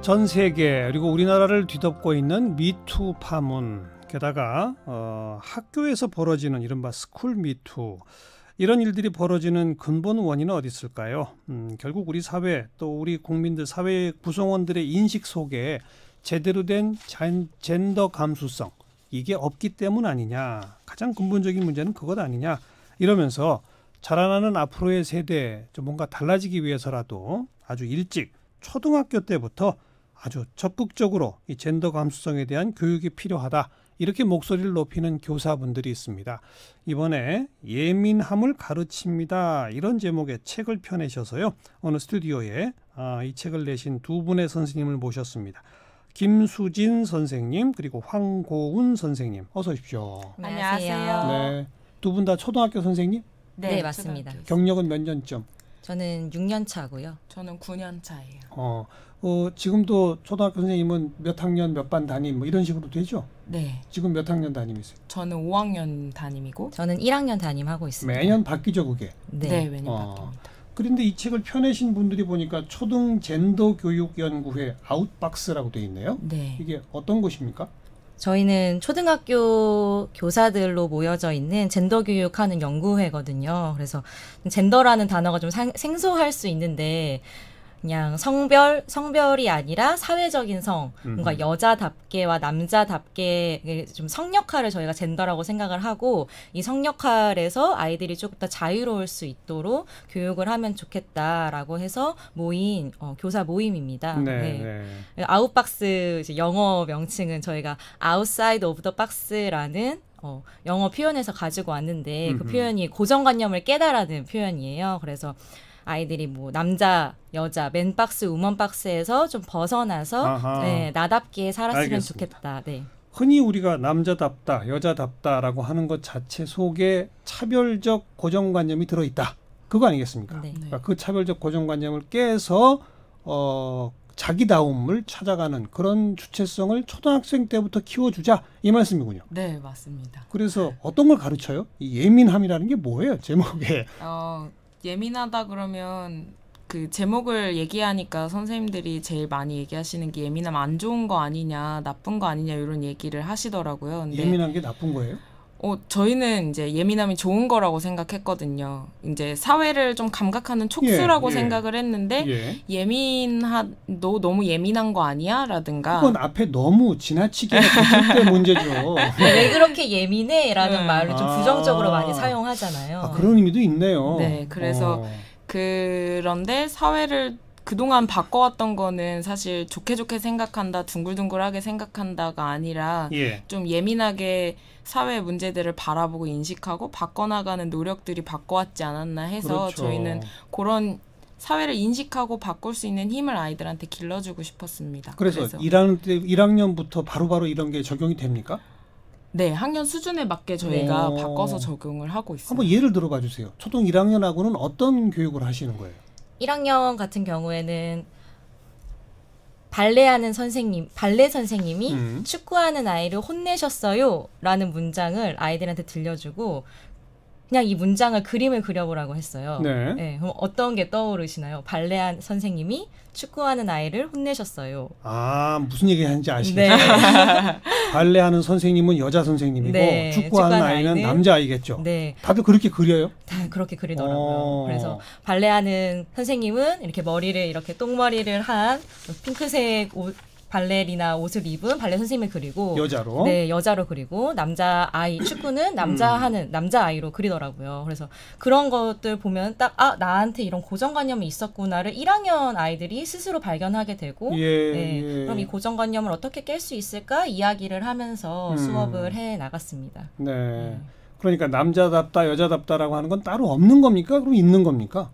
전 세계 그리고 우리나라를 뒤덮고 있는 미투 파문, 게다가 학교에서 벌어지는 이른바 스쿨 미투, 이런 일들이 벌어지는 근본 원인은 어디 있을까요? 결국 우리 사회 또 우리 국민들, 사회 구성원들의 인식 속에 제대로 된 젠더 감수성, 이게 없기 때문 아니냐, 가장 근본적인 문제는 그것 아니냐, 이러면서 자라나는 앞으로의 세대 좀 뭔가 달라지기 위해서라도 아주 일찍 초등학교 때부터 아주 적극적으로 이 젠더 감수성에 대한 교육이 필요하다, 이렇게 목소리를 높이는 교사분들이 있습니다. 이번에 예민함을 가르칩니다, 이런 제목의 책을 펴내셔서요, 오늘 스튜디오에 이 책을 내신 두 분의 선생님을 모셨습니다. 김수진 선생님 그리고 황고운 선생님, 어서 오십시오. 안녕하세요. 네, 두 분 다 초등학교 선생님? 네, 맞습니다. 경력은 몇 년쯤? 저는 6년 차고요. 저는 9년 차예요. 지금도 초등학교 선생님은 몇 학년 몇 반 담임 뭐 이런 식으로 되죠? 네. 지금 몇 학년 담임이세요? 저는 5학년 담임이고. 저는 1학년 담임하고 있습니다. 매년 바뀌죠, 그게? 네, 매년 바뀝니다. 그런데 이 책을 펴내신 분들이 보니까 초등 젠더 교육 연구회 아웃박스라고 돼 있네요. 네. 이게 어떤 곳입니까? 저희는 초등학교 교사들로 모여져 있는 젠더 교육하는 연구회거든요. 그래서 젠더라는 단어가 좀 생소할 수 있는데, 그냥 성별이 아니라 사회적인 성, 뭔가 여자답게와 남자답게 좀 성역할을 저희가 젠더라고 생각을 하고, 이 성역할에서 아이들이 조금 더 자유로울 수 있도록 교육을 하면 좋겠다라고 해서 모인 교사 모임입니다. 네. 아웃박스 이제 영어 명칭은 저희가 outside of the box라는 영어 표현에서 가지고 왔는데, 그 표현이 고정관념을 깨달아는 표현이에요. 그래서 아이들이 뭐 남자, 여자, 맨박스, 우먼박스에서 좀 벗어나서 네, 나답게 살았으면 알겠습니다. 좋겠다. 네. 흔히 우리가 남자답다, 여자답다라고 하는 것 자체 속에 차별적 고정관념이 들어있다, 그거 아니겠습니까? 네. 그러니까 그 차별적 고정관념을 깨서 자기다움을 찾아가는 그런 주체성을 초등학생 때부터 키워주자, 이 말씀이군요. 네, 맞습니다. 그래서 어떤 걸 가르쳐요? 이 예민함이라는 게 뭐예요, 제목에? 예민하다 그러면 그 제목을 얘기하니까 선생님들이 제일 많이 얘기하시는 게 예민하면 안 좋은 거 아니냐, 나쁜 거 아니냐, 이런 얘기를 하시더라고요. 근데 예민한 게 나쁜 거예요? 저희는 이제 예민함이 좋은 거라고 생각했거든요. 이제 사회를 좀 감각하는 촉수라고 생각을 했는데, 너 너무 예민한 거 아니야? 라든가. 그건 앞에 너무 지나치게 붙을 때 문제죠. 왜 그렇게 예민해? 라는 말을 좀 부정적으로 많이 사용하잖아요. 그런 의미도 있네요. 네, 그래서 그런데 사회를 그동안 바꿔왔던 거는 사실 좋게 생각한다, 둥글둥글하게 생각한다가 아니라 좀 예민하게 사회 문제들을 바라보고 인식하고 바꿔나가는 노력들이 바꿔왔지 않았나 해서, 그렇죠. 저희는 그런 사회를 인식하고 바꿀 수 있는 힘을 아이들한테 길러주고 싶었습니다. 그래서 1학년부터 바로바로 이런 게 적용이 됩니까? 네, 학년 수준에 맞게 저희가 바꿔서 적용을 하고 있어요. 한번 예를 들어봐 주세요. 초등 1학년하고는 어떤 교육을 하시는 거예요? 1학년 같은 경우에는 발레 선생님이 축구하는 아이를 혼내셨어요 라는 문장을 아이들한테 들려주고, 그냥 이 문장을 그림을 그려보라고 했어요. 네, 그럼 어떤 게 떠오르시나요? 발레 선생님이 축구하는 아이를 혼내셨어요. 무슨 얘기 하는지 아시겠죠? 네. 발레하는 선생님은 여자 선생님이고, 축구하는 아이는 남자아이겠죠? 네. 다들 그렇게 그려요? 다 그렇게 그리더라고요. 그래서 발레하는 선생님은 이렇게 머리를 이렇게 똥머리를 한 핑크색 발레리나 옷을 입은 발레 선생님을 그리고, 여자로? 네, 여자로 그리고 축구는 남자아이로 그리더라고요. 그래서 그런 것들 보면 딱 나한테 이런 고정관념이 있었구나를 1학년 아이들이 스스로 발견하게 되고, 그럼 이 고정관념을 어떻게 깰 수 있을까 이야기를 하면서 수업을 해 나갔습니다. 네. 그러니까 남자답다, 여자답다라고 하는 건 따로 없는 겁니까? 그럼 있는 겁니까?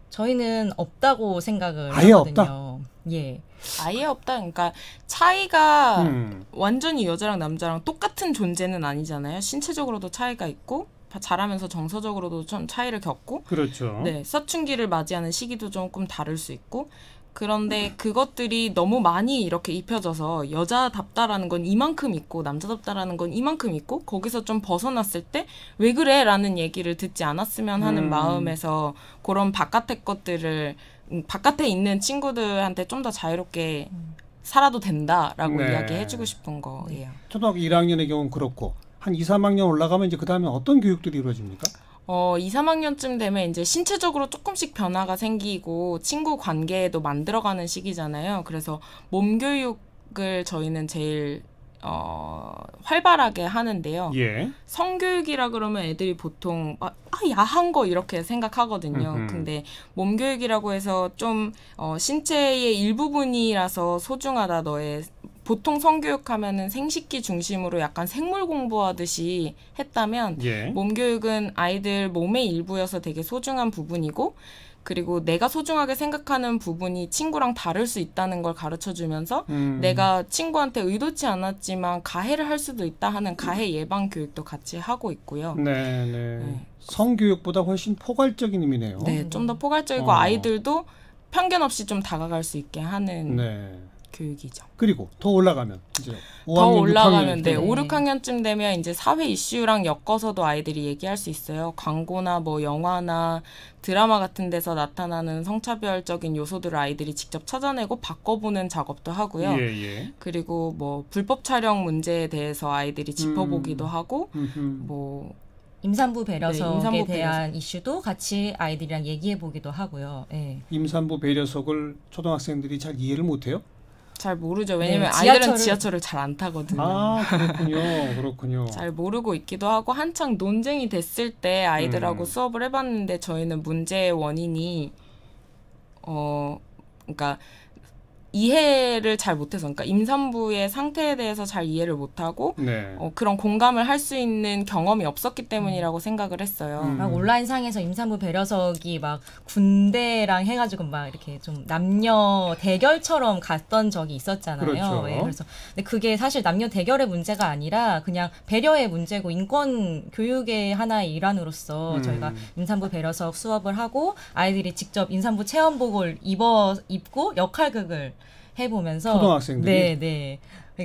저희는 없다고 생각을 아예 하거든요. 없다? 예. 아예 없다. 그러니까 차이가 완전히 여자랑 남자랑 똑같은 존재는 아니잖아요. 신체적으로도 차이가 있고, 자라면서 정서적으로도 좀 차이를 겪고, 그렇죠. 네, 사춘기를 맞이하는 시기도 조금 다를 수 있고, 그런데 그것들이 너무 많이 이렇게 입혀져서 여자답다라는 건 이만큼 있고 남자답다라는 건 이만큼 있고, 거기서 좀 벗어났을 때 왜 그래? 라는 얘기를 듣지 않았으면 하는 마음에서 그런 바깥의 것들을 바깥에 있는 친구들한테 좀 더 자유롭게 살아도 된다라고 네. 이야기해주고 싶은 거예요. 초등학교 1학년의 경우는 그렇고 한 2, 3학년 올라가면 이제 그 다음에 어떤 교육들이 이루어집니까? 2, 3학년쯤 되면 이제 신체적으로 조금씩 변화가 생기고 친구 관계도 만들어가는 시기잖아요. 그래서 몸 교육을 저희는 제일 활발하게 하는데요. 예. 성교육이라 그러면 애들이 보통 야한 거 이렇게 생각하거든요. 근데 몸교육이라고 해서 좀 신체의 일부분이라서 소중하다 너의 보통 성교육하면은 생식기 중심으로 약간 생물 공부하듯이 했다면 예. 몸교육은 아이들 몸의 일부여서 되게 소중한 부분이고 그리고 내가 소중하게 생각하는 부분이 친구랑 다를 수 있다는 걸 가르쳐주면서 내가 친구한테 의도치 않았지만 가해를 할 수도 있다 하는 가해 예방 교육도 같이 하고 있고요. 네. 성교육보다 훨씬 포괄적인 의미네요. 네, 좀 더 포괄적이고 아이들도 편견 없이 좀 다가갈 수 있게 하는 교육이죠. 그리고 더 올라가면 이제 5학년, 더 올라가면 6학년 5, 6학년쯤 되면 이제 사회 이슈랑 엮어서도 아이들이 얘기할 수 있어요. 광고나 뭐 영화나 드라마 같은 데서 나타나는 성차별적인 요소들을 아이들이 직접 찾아내고 바꿔보는 작업도 하고요. 그리고 뭐 불법 촬영 문제에 대해서 아이들이 짚어보기도 하고 뭐 임산부 배려석에 대한 이슈도 같이 아이들이랑 얘기해보기도 하고요. 네. 임산부 배려석을 초등학생들이 잘 이해를 못해요? 잘 모르죠. 왜냐면 아이들은 지하철을 잘 안 타거든요. 그렇군요. 잘 모르고 있기도 하고 한창 논쟁이 됐을 때 아이들하고 수업을 해봤는데 저희는 문제의 원인이 그러니까 이해를 잘 못해서 그러니까 임산부의 상태에 대해서 잘 이해를 못하고 그런 공감을 할 수 있는 경험이 없었기 때문이라고 생각을 했어요. 막 온라인상에서 임산부 배려석이 막 군대랑 해가지고 막 이렇게 좀 남녀 대결처럼 갔던 적이 있었잖아요. 그렇죠. 그래서 근데 그게 사실 남녀 대결의 문제가 아니라 그냥 배려의 문제고 인권 교육의 하나의 일환으로서 저희가 임산부 배려석 수업을 하고 아이들이 직접 임산부 체험복을 입고 역할극을 해보면서 초등학생들이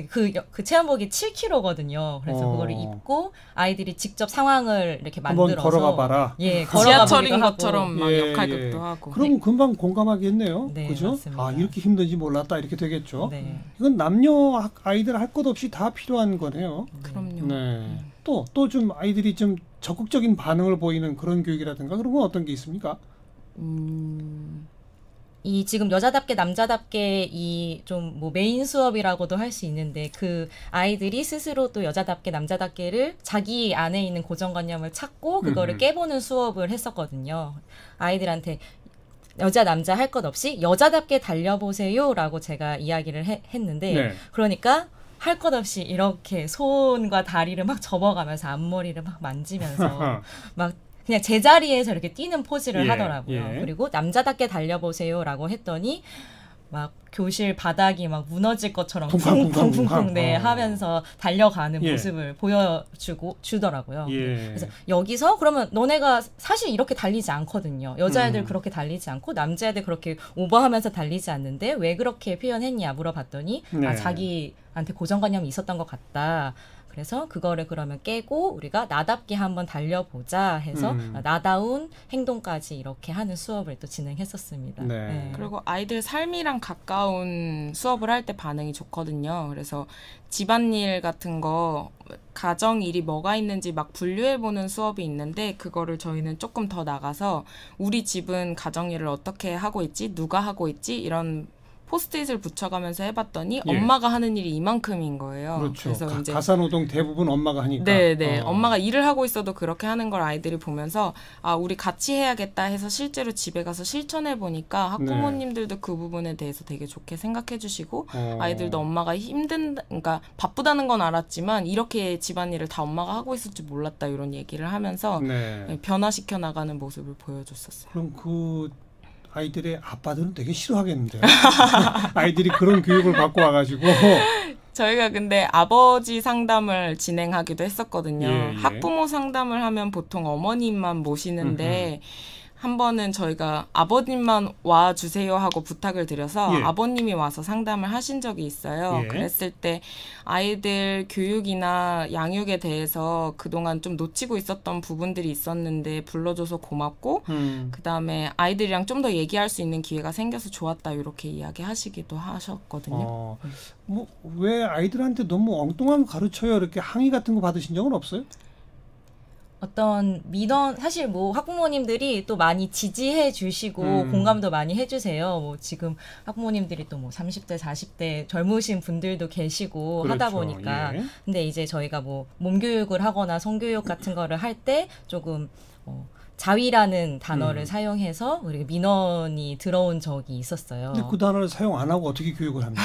그 체험복이 7kg거든요. 그래서 그거를 입고 아이들이 직접 상황을 이렇게 만들어서 한번 걸어가 봐라. 지하철인 것처럼 막 역할극도 하고. 그럼 금방 공감하겠네요. 네, 그죠? 맞습니다. 이렇게 힘든지 몰랐다 이렇게 되겠죠. 이건 남녀 아이들 할 것 없이 다 필요한 거네요. 그럼요. 또 좀 아이들이 좀 적극적인 반응을 보이는 그런 교육이라든가 그런 건 어떤 게 있습니까? 이 지금 여자답게 남자답게 이 좀 뭐 메인 수업이라고도 할 수 있는데 그 아이들이 스스로 또 여자답게 남자답게를 자기 안에 있는 고정관념을 찾고 그거를 깨보는 수업을 했었거든요. 아이들한테 여자 남자 할 것 없이 여자답게 달려보세요라고 제가 이야기를 했는데 그러니까 할 것 없이 이렇게 손과 다리를 막 접어가면서 앞머리를 막 만지면서 막 그냥 제자리에서 이렇게 뛰는 포즈를 하더라고요. 그리고 남자답게 달려보세요라고 했더니 막 교실 바닥이 막 무너질 것처럼 쿵쿵쿵쿵 하면서 달려가는 모습을 보여주더라고요. 그래서 여기서 그러면 너네가 사실 이렇게 달리지 않거든요. 여자애들 그렇게 달리지 않고 남자애들 그렇게 오버하면서 달리지 않는데 왜 그렇게 표현했냐 물어봤더니 자기한테 고정관념이 있었던 것 같다. 그래서 그거를 그러면 깨고 우리가 나답게 한번 달려보자 해서 나다운 행동까지 이렇게 하는 수업을 또 진행했었습니다. 그리고 아이들 삶이랑 가까운 수업을 할 때 반응이 좋거든요. 그래서 집안일 같은 거 가정일이 뭐가 있는지 막 분류해보는 수업이 있는데 그거를 저희는 조금 더 나가서 우리 집은 가정일을 어떻게 하고 있지? 누가 하고 있지? 이런 포스트잇을 붙여가면서 해봤더니 엄마가 하는 일이 이만큼인 거예요. 그렇죠. 그래서 이제 가사노동 대부분 엄마가 하니까. 엄마가 일을 하고 있어도 그렇게 하는 걸 아이들이 보면서 우리 같이 해야겠다 해서 실제로 집에 가서 실천해 보니까 학부모님들도 그 부분에 대해서 되게 좋게 생각해 주시고 아이들도 엄마가 그러니까 바쁘다는 건 알았지만 이렇게 집안일을 다 엄마가 하고 있을 줄 몰랐다 이런 얘기를 하면서 변화시켜 나가는 모습을 보여줬었어요. 그럼 그 아이들의 아빠들은 되게 싫어하겠는데요. 아이들이 그런 교육을 받고 와가지고. 저희가 근데 아버지 상담을 진행하기도 했었거든요. 학부모 상담을 하면 보통 어머님만 모시는데 한 번은 저희가 아버님만 와주세요 하고 부탁을 드려서 예. 아버님이 와서 상담을 하신 적이 있어요. 예. 그랬을 때 아이들 교육이나 양육에 대해서 그동안 좀 놓치고 있었던 부분들이 있었는데 불러줘서 고맙고 그다음에 아이들이랑 좀 더 얘기할 수 있는 기회가 생겨서 좋았다 이렇게 이야기하시기도 하셨거든요. 뭐 왜 아이들한테 너무 엉뚱한 가르쳐요 이렇게 항의 같은 거 받으신 적은 없어요? 어떤 민원 사실 뭐 학부모님들이 또 많이 지지해 주시고 공감도 많이 해주세요. 뭐 지금 학부모님들이 또 뭐 30대, 40대 젊으신 분들도 계시고 그렇죠. 하다 보니까 예. 근데 이제 저희가 뭐 몸교육을 하거나 성교육 같은 거를 할 때 조금 자위라는 단어를 사용해서 우리 민원이 들어온 적이 있었어요. 근데 그 단어를 사용 안 하고 어떻게 교육을 합니까?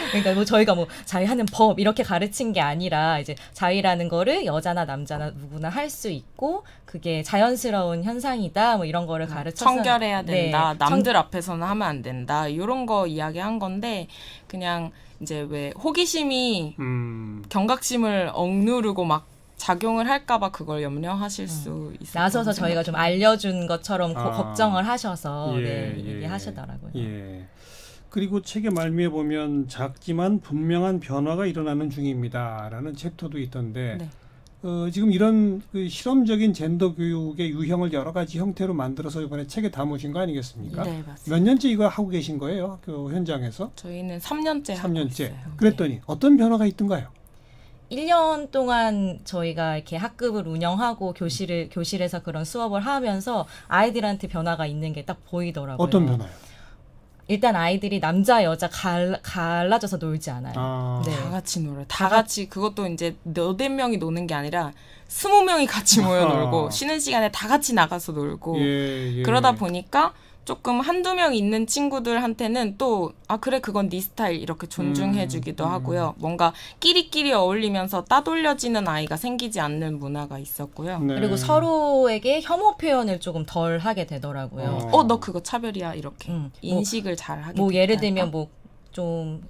그러니까 뭐 저희가 뭐 자위하는 법 이렇게 가르친 게 아니라 이제 자위라는 거를 여자나 남자나 누구나 할 수 있고 그게 자연스러운 현상이다 뭐 이런 거를 가르쳐서 청결해야 된다. 남들 앞에서는 하면 안 된다. 이런 거 이야기한 건데 그냥 이제 왜 호기심이 경각심을 억누르고 막 작용을 할까봐 그걸 염려하실 수 있어요. 나서서 저희가 좀 알려준 것처럼 걱정을 하셔서 예. 얘기하시더라고요. 예. 그리고 책의 말미에 보면 작지만 분명한 변화가 일어나는 중입니다라는 챕터도 있던데 네. 지금 이런 그 실험적인 젠더 교육의 유형을 여러 가지 형태로 만들어서 이번에 책에 담으신 거 아니겠습니까? 네, 맞습니다. 몇 년째 이거 하고 계신 거예요? 학교 현장에서? 저희는 3년째 하고 3년째. 있어요. 그랬더니 네. 어떤 변화가 있던가요? 1년 동안 저희가 이렇게 학급을 운영하고 교실에서 그런 수업을 하면서 아이들한테 변화가 있는 게 딱 보이더라고요. 어떤 변화요? 일단 아이들이 남자 여자 갈라져서 놀지 않아요. 네. 다 같이 놀아요. 다 같이 그것도 이제 너댓 명이 노는 게 아니라 20명이 같이 모여 놀고 쉬는 시간에 다 같이 나가서 놀고 그러다 보니까 조금 한두 명 있는 친구들한테는 또 그래 그건 네 스타일 이렇게 존중해주기도 하고요. 뭔가 끼리끼리 어울리면서 따돌려지는 아이가 생기지 않는 문화가 있었고요. 네. 그리고 서로에게 혐오 표현을 조금 덜 하게 되더라고요. 너 그거 차별이야 이렇게 인식을 잘 하게 뭐 예를 들면 뭐 좀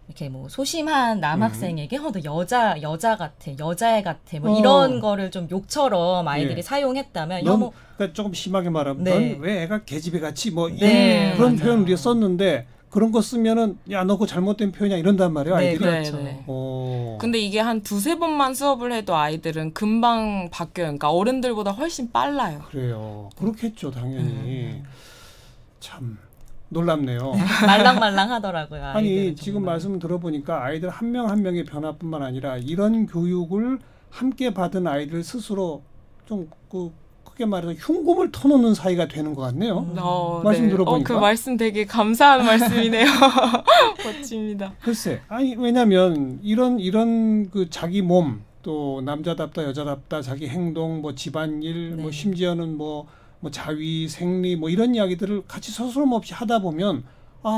이렇게 뭐 소심한 남학생에게 너 여자 같아 여자애 같아 뭐 이런 거를 좀 욕처럼 아이들이 사용했다면 그러니까 조금 심하게 말하면 넌 왜 애가 계집애 같이 뭐 그런 맞아요. 표현 우리가 썼는데 그런 거 쓰면은 야 너 그거 잘못된 표현이야 이런단 말이에요 아이들이. 그렇죠. 근데 이게 한 두세 번만 수업을 해도 아이들은 금방 바뀌어요. 그러니까 어른들보다 훨씬 빨라요. 그래요. 그렇겠죠 당연히. 참 놀랍네요. 말랑말랑 하더라고요. 아니 지금 말씀 들어보니까 아이들 한 명 한 명의 변화뿐만 아니라 이런 교육을 함께 받은 아이들 스스로 좀 크게 말해서 흉금을 터놓는 사이가 되는 것 같네요. 말씀 들어보니까. 그 말씀 되게 감사한 말씀이네요. 멋집니다. 글쎄, 아니 왜냐하면 이런 그 자기 몸 또 남자답다 여자답다 자기 행동 뭐 집안일 뭐 심지어는 뭐 자위 생리 뭐 이런 이야기들을 같이 서스럼 없이 하다 보면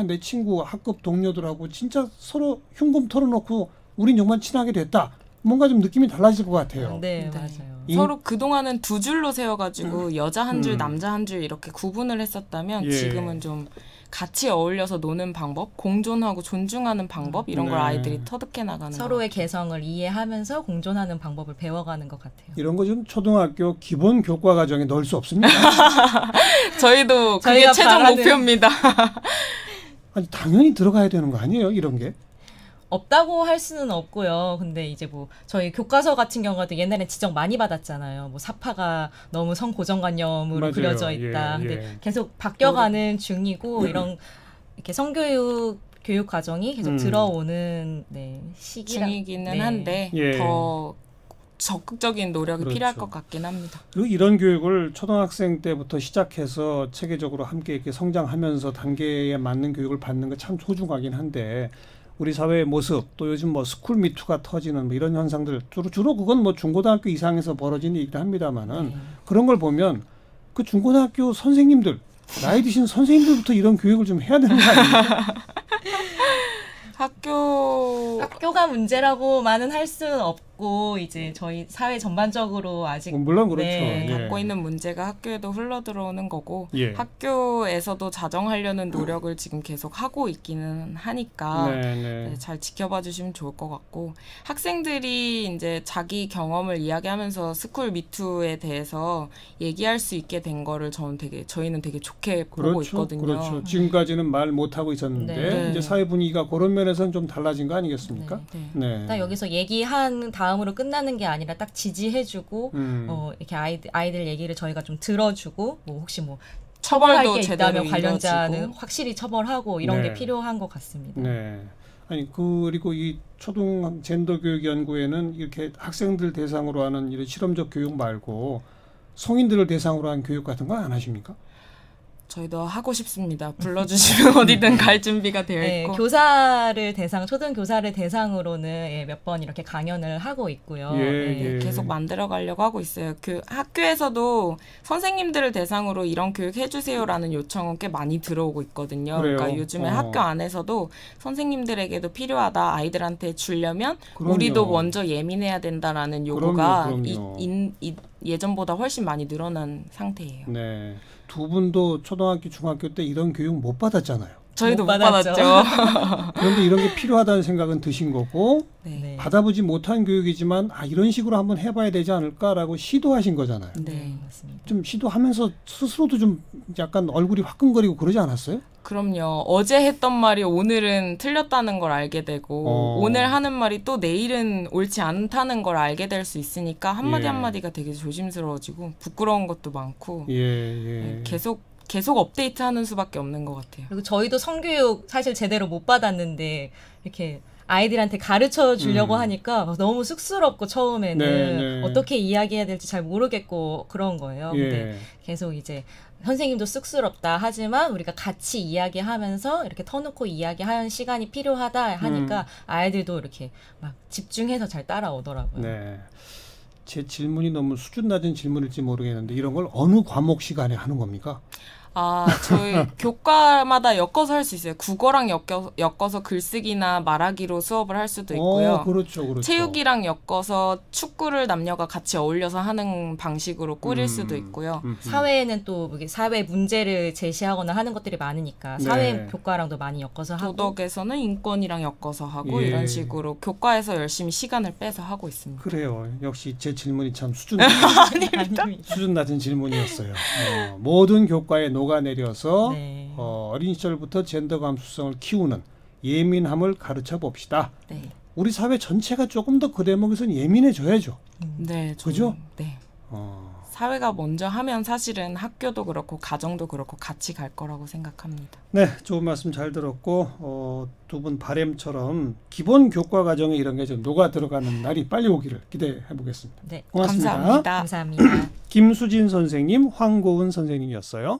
내 친구 학급 동료들하고 진짜 서로 흉금 털어놓고 우린 정말 친하게 됐다. 뭔가 좀 느낌이 달라질 것 같아요. 네, 맞아요. 서로 그동안은 두 줄로 세워가지고 여자 한 줄, 남자 한 줄 이렇게 구분을 했었다면 지금은 좀 같이 어울려서 노는 방법, 공존하고 존중하는 방법 이런 걸 아이들이 터득해 나가는 서로의 개성을 이해하면서 공존하는 방법을 배워가는 것 같아요. 이런 거 좀 초등학교 기본 교과 과정에 넣을 수 없습니까? 저희도 그게 최종 목표입니다. 아니 당연히 들어가야 되는 거 아니에요? 이런 게? 없다고 할 수는 없고요. 근데 이제 뭐 저희 교과서 같은 경우도 옛날에 지적 많이 받았잖아요. 뭐 사파가 너무 성고정관념으로 맞아요. 그려져 있다. 근데 계속 바뀌어가는 중이고 이런 이렇게 성교육 교육 과정이 계속 들어오는 시기이기는 한데 더 적극적인 노력이 필요할 것 같긴 합니다. 그리고 이런 교육을 초등학생 때부터 시작해서 체계적으로 함께 이렇게 성장하면서 단계에 맞는 교육을 받는 거 참 소중하긴 한데 우리 사회의 모습 또 요즘 뭐 스쿨 미투가 터지는 뭐 이런 현상들 주로 그건 뭐 중고등학교 이상에서 벌어지는 일이긴 합니다만은 그런 걸 보면 그 중고등학교 선생님들 나이 드신 선생님들부터 이런 교육을 좀 해야 되는 거 아닙니까? 학교가 문제라고만은 할 수는 없고 이제 저희 사회 전반적으로 아직 물론 그렇죠. 네. 갖고 있는 문제가 학교에도 흘러 들어오는 거고 예. 학교에서도 자정하려는 노력을 지금 계속 하고 있기는 하니까 네, 잘 지켜봐 주시면 좋을 것 같고 학생들이 이제 자기 경험을 이야기하면서 스쿨 미투에 대해서 얘기할 수 있게 된 거를 저희는 되게 좋게 보고 있거든요. 그렇죠. 지금까지는 말 못하고 있었는데 이제 사회 분위기가 그런 면에서는 좀 달라진 거 아니겠습니까? 네. 딱 여기서 얘기한 다음으로 끝나는 게 아니라 딱 지지해주고 이렇게 아이들 얘기를 저희가 좀 들어주고 뭐 혹시 뭐 처벌할 게 있다면 관련자는 이뤄지고. 확실히 처벌하고 이런 게 필요한 것 같습니다. 네. 아니 그리고 이 초등 젠더 교육 연구에는 이렇게 학생들 대상으로 하는 이런 실험적 교육 말고 성인들을 대상으로 한 교육 같은 거 안 하십니까? 저희도 하고 싶습니다. 불러주시면 어디든 갈 준비가 되어 있고. 초등 교사를 대상으로는 몇 번 이렇게 강연을 하고 있고요. 계속 만들어가려고 하고 있어요. 그 학교에서도 선생님들을 대상으로 이런 교육 해주세요라는 요청은 꽤 많이 들어오고 있거든요. 그래요? 그러니까 요즘에 학교 안에서도 선생님들에게도 필요하다. 아이들한테 주려면 그럼요. 우리도 먼저 예민해야 된다라는 요구가 예전보다 훨씬 많이 늘어난 상태예요. 네. 두 분도 초등학교, 중학교 때 이런 교육 못 받았잖아요. 저희도 못 받았죠. 그런데 이런 게 필요하다는 생각은 드신 거고 받아보지 못한 교육이지만 이런 식으로 한번 해봐야 되지 않을까라고 시도하신 거잖아요. 네, 맞습니다. 좀 시도하면서 스스로도 좀 약간 얼굴이 화끈거리고 그러지 않았어요? 그럼요. 어제 했던 말이 오늘은 틀렸다는 걸 알게 되고 오늘 하는 말이 또 내일은 옳지 않다는 걸 알게 될 수 있으니까 한마디 한마디가 되게 조심스러워지고 부끄러운 것도 많고 계속 업데이트하는 수밖에 없는 것 같아요. 그리고 저희도 성교육 사실 제대로 못 받았는데 이렇게 아이들한테 가르쳐 주려고 하니까 너무 쑥스럽고 처음에는 어떻게 이야기해야 될지 잘 모르겠고 그런 거예요. 근데 계속 이제 선생님도 쑥스럽다 하지만 우리가 같이 이야기하면서 이렇게 터놓고 이야기하는 시간이 필요하다 하니까 아이들도 이렇게 막 집중해서 잘 따라오더라고요. 네. 제 질문이 너무 수준 낮은 질문일지 모르겠는데 이런 걸 어느 과목 시간에 하는 겁니까? 저희 교과마다 엮어서 할 수 있어요. 국어랑 엮어서 글쓰기나 말하기로 수업을 할 수도 있고요. 그렇죠. 체육이랑 엮어서 축구를 남녀가 같이 어울려서 하는 방식으로 꾸릴 수도 있고요. 사회에는 또 사회 문제를 제시하거나 하는 것들이 많으니까 사회 교과랑도 많이 엮어서 하고 도덕에서는 인권이랑 엮어서 하고 이런 식으로 교과에서 열심히 시간을 빼서 하고 있습니다. 그래요. 역시 제 질문이 참 수준 낮은 질문이었어요. 모든 교과에 녹아내려서 어린 시절부터 젠더 감수성을 키우는 예민함을 가르쳐 봅시다. 우리 사회 전체가 조금 더 그 대목에서는 예민해져야죠. 네, 그죠? 네. 사회가 먼저 하면 사실은 학교도 그렇고 가정도 그렇고 같이 갈 거라고 생각합니다. 네, 좋은 말씀 잘 들었고 두 분 바램처럼 기본 교과 과정에 이런 게 좀 녹아 들어가는 날이 빨리 오기를 기대해 보겠습니다. 네, 고맙습니다. 감사합니다. 김수진 선생님, 황고은 선생님이었어요.